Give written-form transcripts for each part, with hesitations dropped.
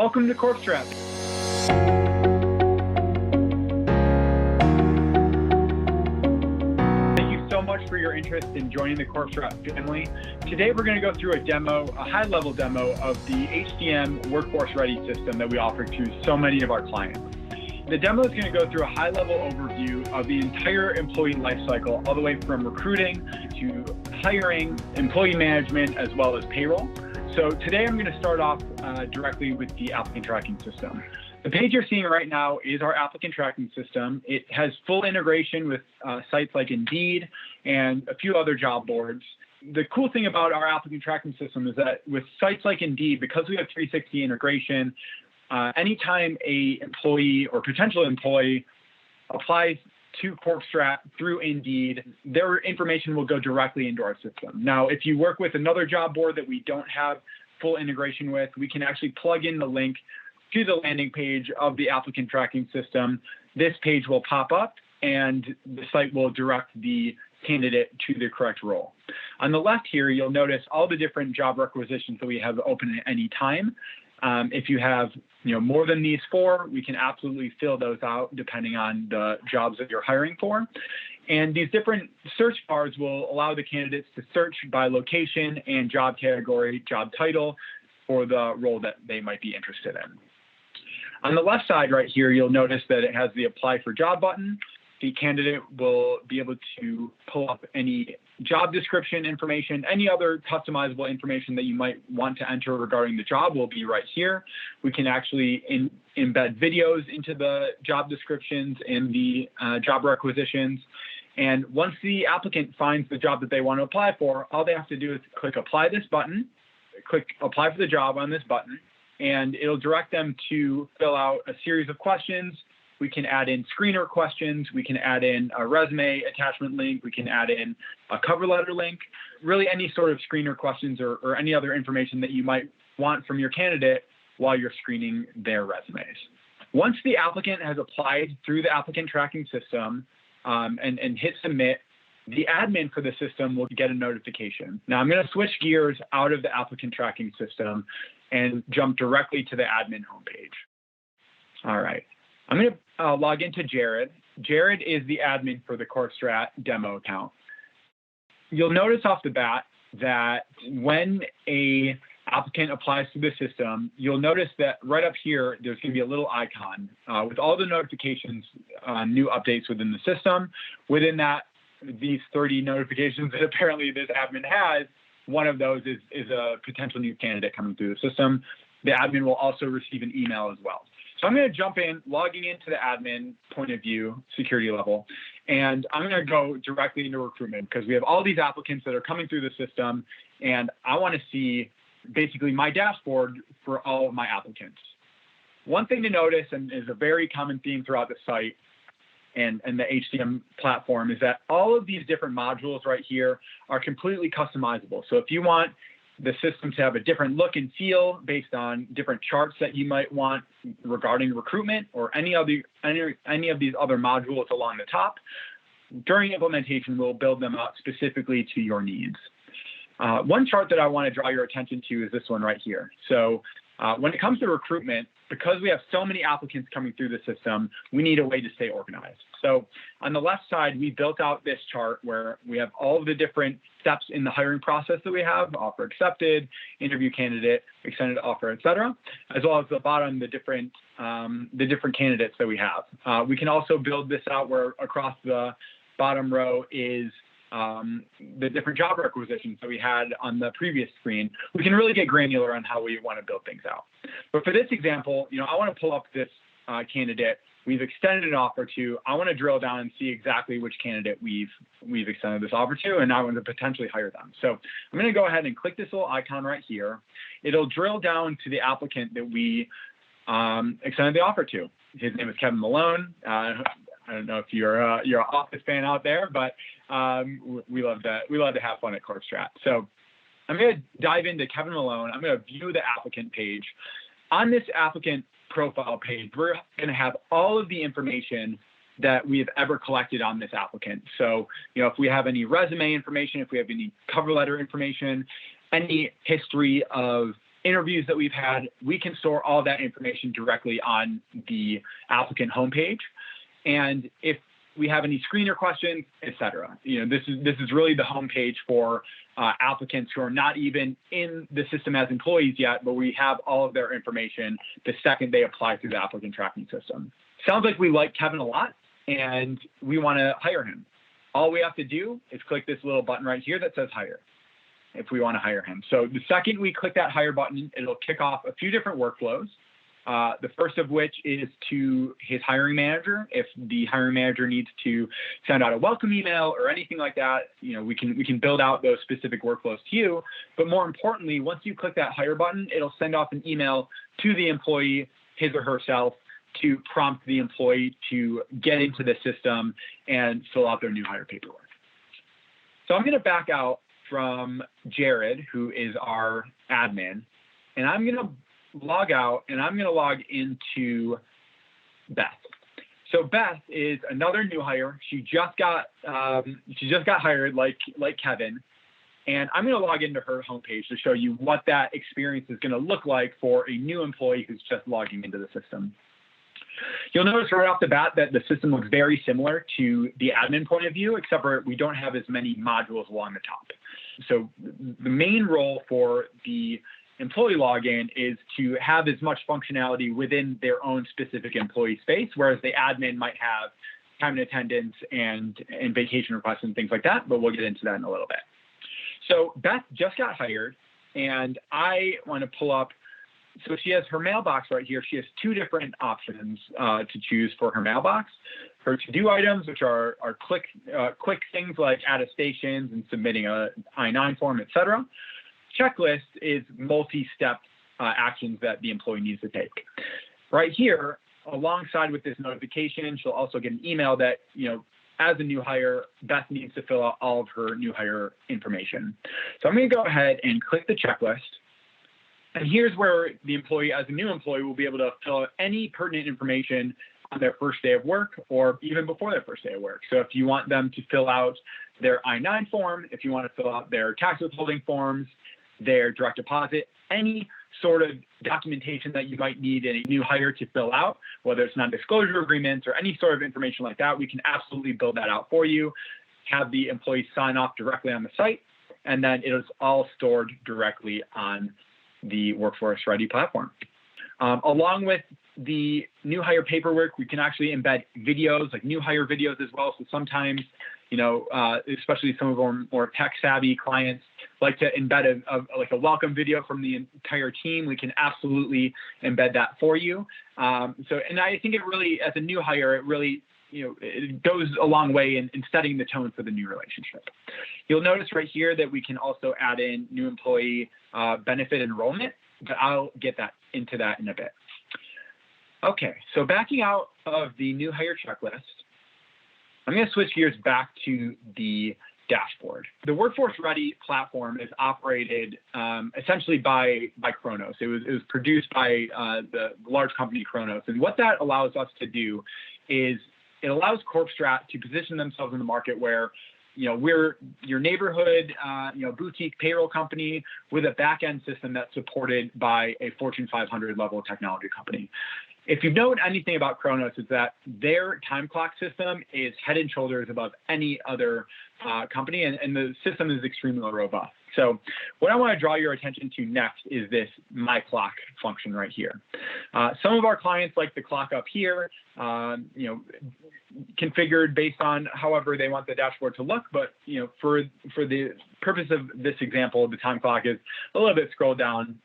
Welcome to CorpStrat. Thank you so much for your interest in joining the CorpStrat family. Today we're going to go through a high-level demo of the HCM Workforce Ready system that we offer to so many of our clients. The demo is going to go through a high-level overview of the entire employee lifecycle, all the way from recruiting to hiring, employee management, as well as payroll. So today I'm going to start off directly with the applicant tracking system. The page you're seeing right now is our applicant tracking system. It has full integration with sites like Indeed and a few other job boards. The cool thing about our applicant tracking system is that with sites like Indeed, because we have 360 integration, anytime a employee or potential employee applies to CorpStrat through Indeed, their information will go directly into our system. Now, if you work with another job board that we don't have full integration with, we can actually plug in the link to the landing page of the applicant tracking system. This page will pop up and the site will direct the candidate to the correct role. On the left here, you'll notice all the different job requisitions that we have open at any time. If you have more than these four, we can absolutely fill those out depending on the jobs that you're hiring for. And these different search bars will allow the candidates to search by location and job category, job title for the role that they might be interested in. On the left side right here, you'll notice that it has the Apply for Job button. The candidate will be able to pull up any job description information, any other customizable information that you might want to enter regarding the job will be right here. We can actually embed videos into the job descriptions and the job requisitions. And once the applicant finds the job that they want to apply for, all they have to do is click Apply this button, click Apply for the job on this button, and it'll direct them to fill out a series of questions. We can add in screener questions. We can add in a resume attachment link. We can add in a cover letter link, really any sort of screener questions or any other information that you might want from your candidate while you're screening their resumes. Once the applicant has applied through the applicant tracking system and hit submit, the admin for the system will get a notification. Now I'm going to switch gears out of the applicant tracking system and jump directly to the admin homepage. All right. I'm going to log into Jared. Jared is the admin for the CorpStrat demo account. You'll notice off the bat that when a applicant applies to the system, you'll notice that right up here, there's going to be a little icon with all the notifications, new updates within the system. Within that, these 30 notifications that apparently this admin has, one of those is a potential new candidate coming through the system. The admin will also receive an email as well. So I'm going to jump in, logging into the admin point of view, security level, and I'm going to go directly into recruitment because we have all these applicants that are coming through the system, and I want to see basically my dashboard for all of my applicants. One thing to notice, and is a very common theme throughout the site and the HCM platform, is that all of these different modules right here are completely customizable. So if you want the system to have a different look and feel based on different charts that you might want regarding recruitment or any of these other modules along the top, during implementation, we'll build them out specifically to your needs. One chart that I want to draw your attention to is this one right here. So when it comes to recruitment, because we have so many applicants coming through the system, we need a way to stay organized. So on the left side, we built out this chart where we have all of the different steps in the hiring process that we have: offer accepted, interview candidate, extended offer, et cetera, as well as the bottom, the different candidates that we have. We can also build this out where across the bottom row is the different job requisitions that we had on the previous screen. We can really get granular on how we want to build things out. But for this example, I want to pull up this candidate we've extended an offer to. I want to drill down and see exactly which candidate we've extended this offer to, and I want to potentially hire them. So I'm going to go ahead and click this little icon right here. It'll drill down to the applicant that we extended the offer to. His name is Kevin Malone. I don't know if you're an Office fan out there, but we love to have fun at CorpStrat. So I'm going to dive into Kevin Malone. I'm going to view the applicant page. On this applicant profile page, we're going to have all of the information that we have ever collected on this applicant. So, if we have any resume information, if we have any cover letter information, any history of interviews that we've had, we can store all that information directly on the applicant homepage. And if we have any screener questions, etc. This is really the homepage for applicants who are not even in the system as employees yet, but we have all of their information the second they apply through the applicant tracking system. Sounds like we like Kevin a lot and we want to hire him. All we have to do is click this little button right here that says hire if we want to hire him. So the second we click that hire button, it'll kick off a few different workflows. The first of which is to his hiring manager. If the hiring manager needs to send out a welcome email or anything like that, we can build out those specific workflows to you. But more importantly, once you click that hire button, it'll send off an email to the employee, his or herself, to prompt the employee to get into the system and fill out their new hire paperwork. So I'm going to back out from Jared, who is our admin, and I'm going to log out and I'm going to log into Beth. So Beth is another new hire. She just got hired like Kevin, and I'm going to log into her homepage to show you what that experience is going to look like for a new employee who's just logging into the system. You'll notice right off the bat that the system looks very similar to the admin point of view, except for we don't have as many modules along the top. So the main role for the employee login is to have as much functionality within their own specific employee space, whereas the admin might have time and attendance and vacation requests and things like that, but we'll get into that in a little bit. So Beth just got hired, and I want to pull up, so she has her mailbox right here. She has two different options to choose for her mailbox. Her to-do items, which are quick things like attestations and submitting a I-9 form, etc. Checklist is multi-step actions that the employee needs to take. Right here, alongside with this notification, she'll also get an email that, as a new hire, Beth needs to fill out all of her new hire information. So I'm going to go ahead and click the checklist. And here's where the employee, as a new employee, will be able to fill out any pertinent information on their first day of work or even before their first day of work. So if you want them to fill out their I-9 form, if you want to fill out their tax withholding forms, their direct deposit, any sort of documentation that you might need a new hire to fill out, whether it's non-disclosure agreements or any sort of information like that, we can absolutely build that out for you, have the employee sign off directly on the site, and then it is all stored directly on the Workforce Ready platform. Along with the new hire paperwork, we can actually embed videos, like new hire videos as well. So sometimes, especially some of our more tech-savvy clients like to embed a welcome video from the entire team. We can absolutely embed that for you. And I think it really, as a new hire, it really, it goes a long way in setting the tone for the new relationship. You'll notice right here that we can also add in new employee benefit enrollment, but I'll get into that in a bit. Okay, so backing out of the new hire checklist, I'm going to switch gears back to the dashboard. The Workforce Ready platform is operated essentially by Kronos. It was produced by the large company Kronos. And what that allows us to do is it allows CorpStrat to position themselves in the market where we're your neighborhood, boutique payroll company with a back-end system that's supported by a Fortune 500 level technology company. If you've known anything about Kronos, it's that their time clock system is head and shoulders above any other company, and the system is extremely robust. So what I want to draw your attention to next is this My Clock function right here. Some of our clients like the clock up here, configured based on however they want the dashboard to look. But for the purpose of this example, the time clock is a little bit scrolled down.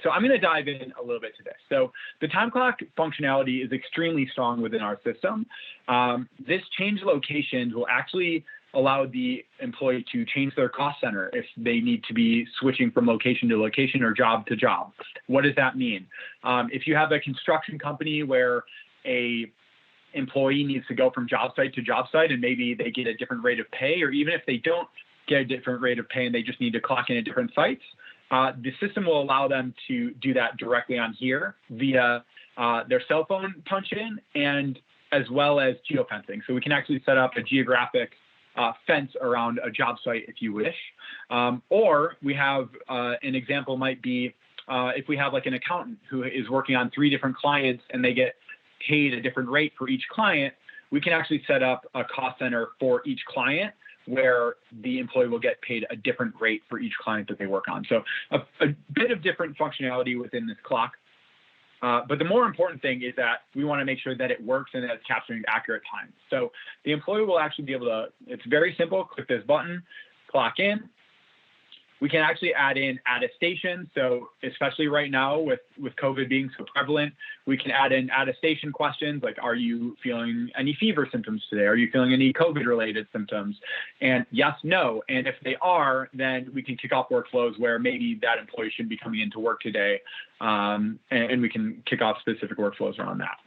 So I'm going to dive in a little bit to this. So the time clock functionality is extremely strong within our system. This change locations will actually allow the employee to change their cost center if they need to be switching from location to location or job to job. What does that mean? If you have a construction company where a employee needs to go from job site to job site and maybe they get a different rate of pay, or even if they don't get a different rate of pay and they just need to clock in at different sites, the system will allow them to do that directly on here via their cell phone punch in and as well as geofencing. So we can actually set up a geographic fence around a job site if you wish. Or we have an example might be if we have like an accountant who is working on 3 different clients and they get paid a different rate for each client, we can actually set up a cost center for each client where the employee will get paid a different rate for each client that they work on. So a bit of different functionality within this clock. But the more important thing is that we want to make sure that it works and that it's capturing accurate time. So the employee will actually be able to, it's very simple, click this button, clock in. We can actually add in attestation. So especially right now with COVID being so prevalent, we can add in attestation questions like, are you feeling any fever symptoms today? Are you feeling any COVID related symptoms? And yes, no. And if they are, then we can kick off workflows where maybe that employee shouldn't be coming into work today. And we can kick off specific workflows around that.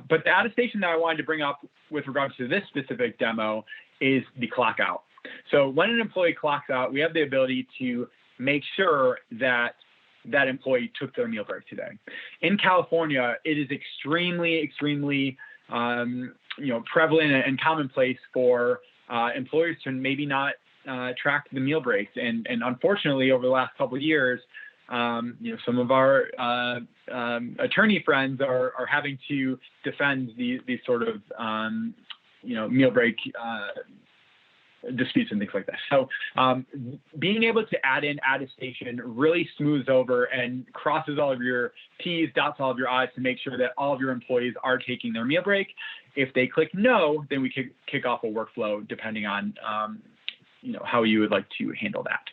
But the attestation that I wanted to bring up with regards to this specific demo is the clock out. So when an employee clocks out, we have the ability to make sure that that employee took their meal break today. In California, it is extremely prevalent and commonplace for employers to maybe not track the meal breaks. And unfortunately, over the last couple of years, some of our attorney friends are having to defend these sort of meal break disputes and things like that. So being able to add in attestation really smooths over and crosses all of your T's, dots all of your I's to make sure that all of your employees are taking their meal break. If they click no, then we can kick off a workflow depending on how you would like to handle that.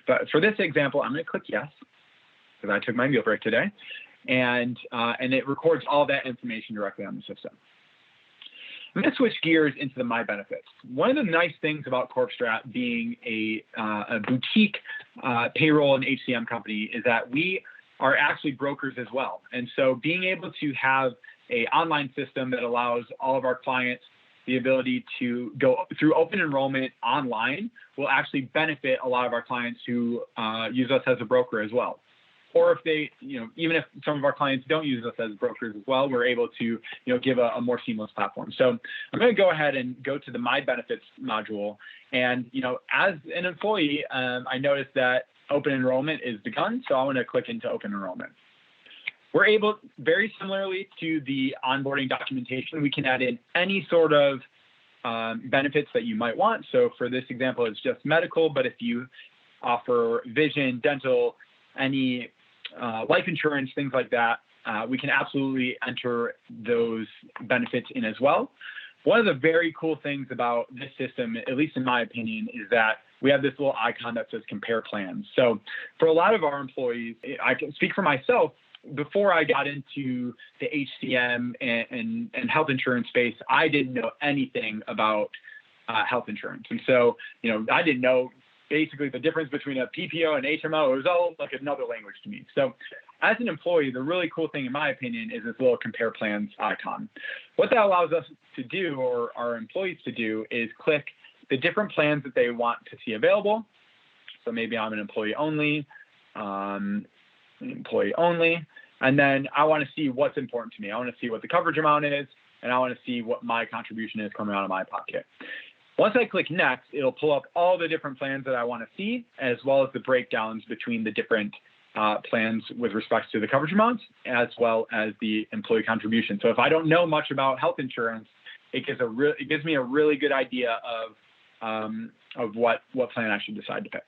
But for this example, I'm going to click yes because I took my meal break today, and it records all that information directly on the system. I'm going to switch gears into the My Benefits. One of the nice things about CorpStrat being a boutique payroll and HCM company is that we are actually brokers as well. And so being able to have an online system that allows all of our clients the ability to go through open enrollment online will actually benefit a lot of our clients who use us as a broker as well. Or if they, even if some of our clients don't use us as brokers as well, we're able to, give a more seamless platform. So I'm going to go ahead and go to the My Benefits module. And, as an employee, I noticed that open enrollment is begun. So I want to click into open enrollment. We're able, very similarly to the onboarding documentation, we can add in any sort of benefits that you might want. So for this example, it's just medical, but if you offer vision, dental, any life insurance, things like that, we can absolutely enter those benefits in as well. One of the very cool things about this system, at least in my opinion, is that we have this little icon that says compare plans. So for a lot of our employees, I can speak for myself, before I got into the HCM and health insurance space, I didn't know anything about health insurance. And so, I didn't know basically the difference between a PPO and HMO. It was all like another language to me. So as an employee, the really cool thing, in my opinion, is this little compare plans icon. What that allows us to do, or our employees to do, is click the different plans that they want to see available. So maybe I'm an employee only, and then I want to see what's important to me. I want to see what the coverage amount is, and I want to see what my contribution is coming out of my pocket. Once I click next, it'll pull up all the different plans that I want to see, as well as the breakdowns between the different plans with respect to the coverage amounts, as well as the employee contribution. So if I don't know much about health insurance, it gives me a really good idea of what plan I should decide to pick.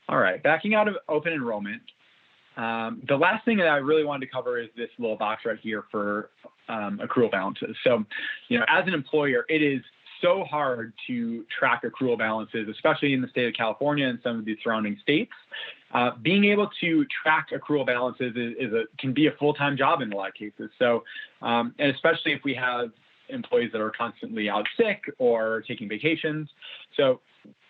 All right, backing out of open enrollment, the last thing that I really wanted to cover is this little box right here for accrual balances. So, as an employer, it is so hard to track accrual balances, especially in the state of California and some of the surrounding states. Being able to track accrual balances can be a full-time job in a lot of cases. So, and especially if we have employees that are constantly out sick or taking vacations. So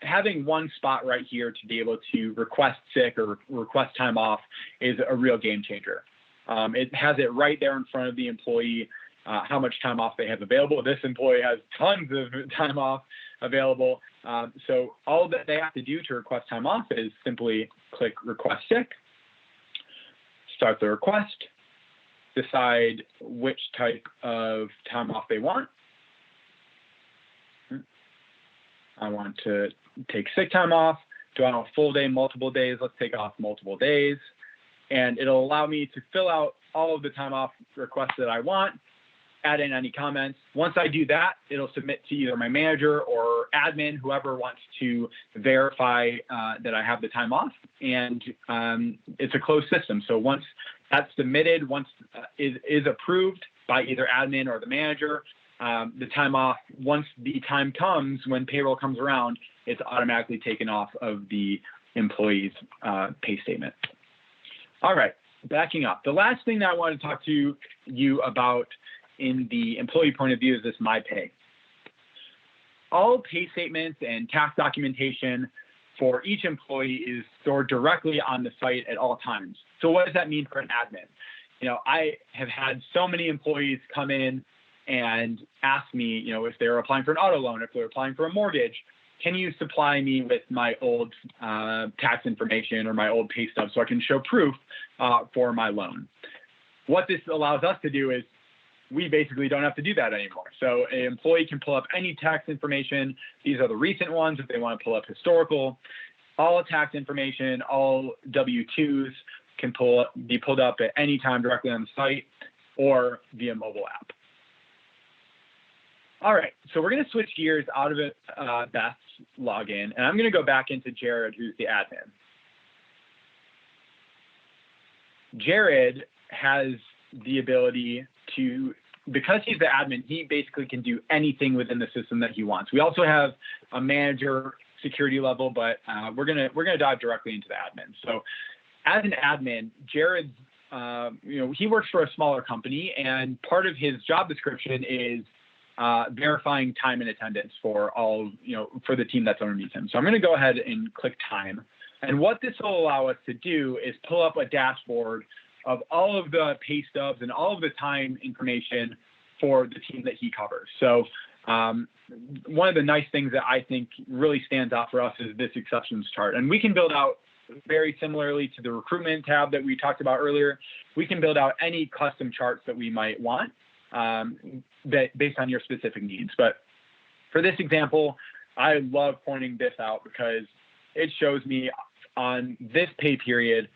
having one spot right here to be able to request sick or request time off is a real game changer. It has it right there in front of the employee, how much time off they have available. This employee has tons of time off available. So all that they have to do to request time off is simply click request sick, start the request, decide which type of time off they want. I want to take sick time off. Do I want a full day, multiple days? Let's take off multiple days. And it'll allow me to fill out all of the time off requests that I want, add in any comments. Once I do that, it'll submit to either my manager or admin, whoever wants to verify that I have the time off. And it's a closed system. So once that's submitted, once is approved by either admin or the manager, the time off, once the time comes, when payroll comes around, it's automatically taken off of the employee's pay statement. All right, backing up. The last thing that I want to talk to you about in the employee point of view is this My Pay. All pay statements and tax documentation for each employee is stored directly on the site at all times. So what does that mean for an admin? You know, I have had so many employees come in and ask me, you know, if they're applying for an auto loan, if they're applying for a mortgage, can you supply me with my old tax information or my old pay stub so I can show proof for my loan? What this allows us to do is we basically don't have to do that anymore. So an employee can pull up any tax information. These are the recent ones. If they want to pull up historical, all tax information, all W-2s can be pulled up at any time directly on the site or via mobile app. All right, so we're going to switch gears out of Beth's login, and I'm going to go back into Jared, who's the admin. Jared has the ability to, because he's the admin, he basically can do anything within the system that he wants. We also have a manager security level, but we're gonna dive directly into the admin. So, as an admin, Jared's he works for a smaller company, and part of his job description is verifying time and attendance for all, for the team that's underneath him. So I'm going to go ahead and click time. And what this will allow us to do is pull up a dashboard of all of the pay stubs and all of the time information for the team that he covers. So one of the nice things that I think really stands out for us is this exceptions chart. And we can build out very similarly to the recruitment tab that we talked about earlier. We can build out any custom charts that we might want that based on your specific needs. But for this example, I love pointing this out because it shows me on this pay period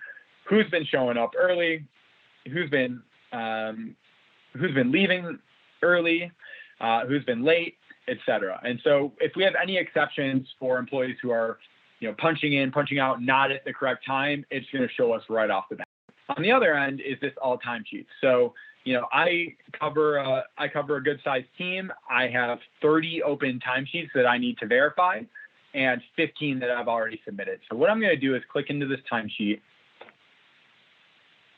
who's been showing up early, who's been leaving early, who's been late, etc. And so if we have any exceptions for employees who are punching in, punching out, not at the correct time, it's going to show us right off the bat. On the other end is this all timesheets. So I cover a good sized team. I have 30 open timesheets that I need to verify and 15 that I've already submitted. So what I'm going to do is click into this timesheet.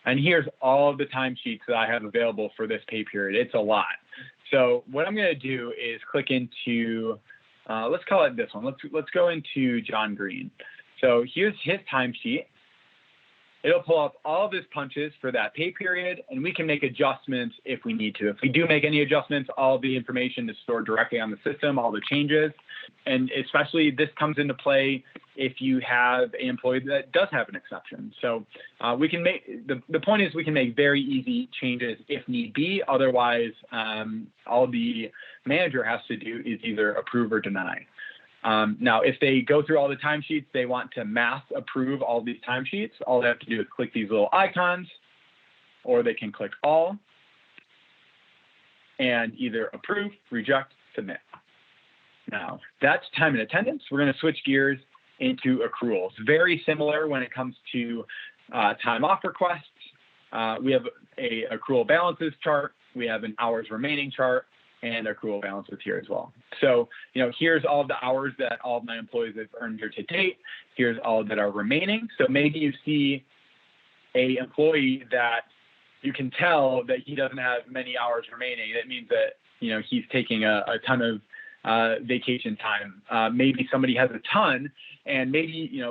And here's all of the timesheets that I have available for this pay period. It's a lot. So what I'm going to do is click into, let's call it this one. Let's go into John Green. So here's his timesheet. It'll pull up all of his punches for that pay period, and we can make adjustments if we need to. If we do make any adjustments, all the information is stored directly on the system, all the changes. And especially this comes into play if you have an employee that does have an exception. So we can make, the point is we can make very easy changes if need be. Otherwise, all the manager has to do is either approve or deny. Now, if they go through all the timesheets, they want to mass approve all these timesheets, all they have to do is click these little icons, or they can click all and either approve, reject, submit. Now, that's time and attendance. We're going to switch gears into accruals. Very similar when it comes to time off requests. We have a accrual balances chart. We have an hours remaining chart, and accrual balances here as well. So, here's all of the hours that all of my employees have earned year to date. Here's all that are remaining. So maybe you see a employee that you can tell that he doesn't have many hours remaining. That means that, he's taking a ton of vacation time. Maybe somebody has a ton, and maybe,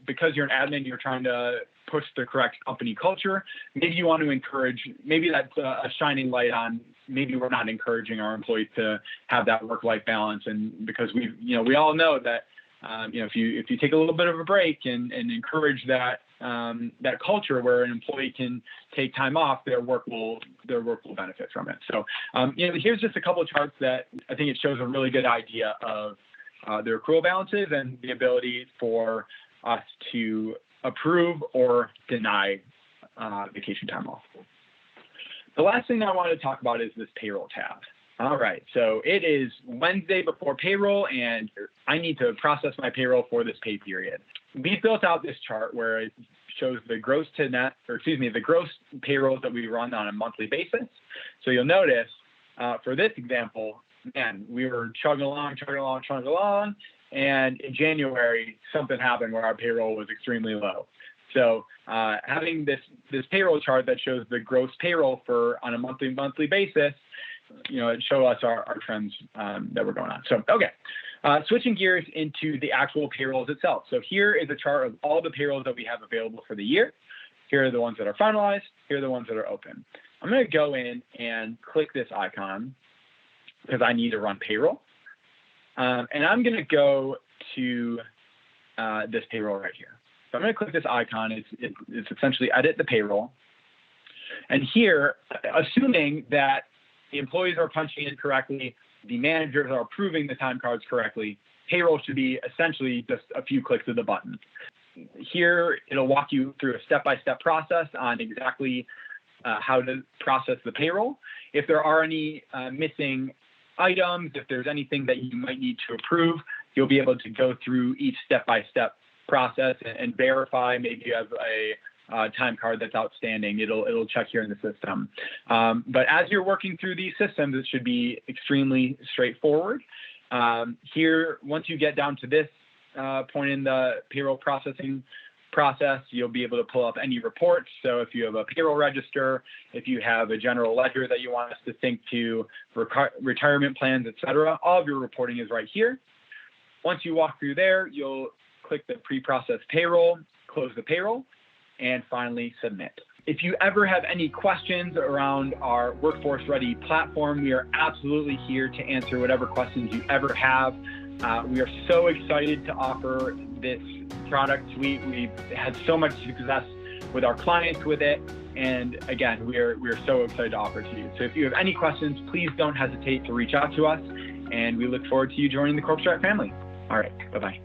because you're an admin, you're trying to push the correct company culture. Maybe you want to encourage, maybe that's a shining light on, maybe we're not encouraging our employees to have that work-life balance. And because we all know that, if you take a little bit of a break and encourage that culture where an employee can take time off, their work will benefit from it. So, here's just a couple of charts that I think it shows a really good idea of their accrual balances and the ability for us to approve or deny vacation time off. The last thing I want to talk about is this payroll tab. All right, so it is Wednesday before payroll, and I need to process my payroll for this pay period. We built out this chart where it shows the gross to net, the gross payrolls that we run on a monthly basis. So you'll notice for this example, man, we were chugging along, and in January, something happened where our payroll was extremely low. So having this payroll chart that shows the gross payroll on a monthly basis, it show us our trends that were going on. So, okay, switching gears into the actual payrolls itself. So here is a chart of all the payrolls that we have available for the year. Here are the ones that are finalized. Here are the ones that are open. I'm going to go in and click this icon because I need to run payroll. And I'm going to go to this payroll right here. So I'm going to click this icon. It's essentially edit the payroll. And here, assuming that the employees are punching in correctly, the managers are approving the time cards correctly, payroll should be essentially just a few clicks of the button. Here, it'll walk you through a step-by-step process on exactly how to process the payroll. If there are any missing items, if there's anything that you might need to approve, you'll be able to go through each step-by-step process and verify. Maybe you have a time card that's outstanding. It'll check here in the system. But as you're working through these systems, it should be extremely straightforward. Here, once you get down to this point in the payroll processing process, you'll be able to pull up any reports. So if you have a payroll register, if you have a general ledger that you want us to sync to, retirement plans, etc., all of your reporting is right here. Once you walk through there, you'll click the pre-process payroll, close the payroll, and finally submit. If you ever have any questions around our Workforce Ready platform, we are absolutely here to answer whatever questions you ever have. We are so excited to offer this product suite. We've had so much success with our clients with it. And again, we're so excited to offer it to you. So if you have any questions, please don't hesitate to reach out to us. And we look forward to you joining the CorpStrat family. All right, bye-bye.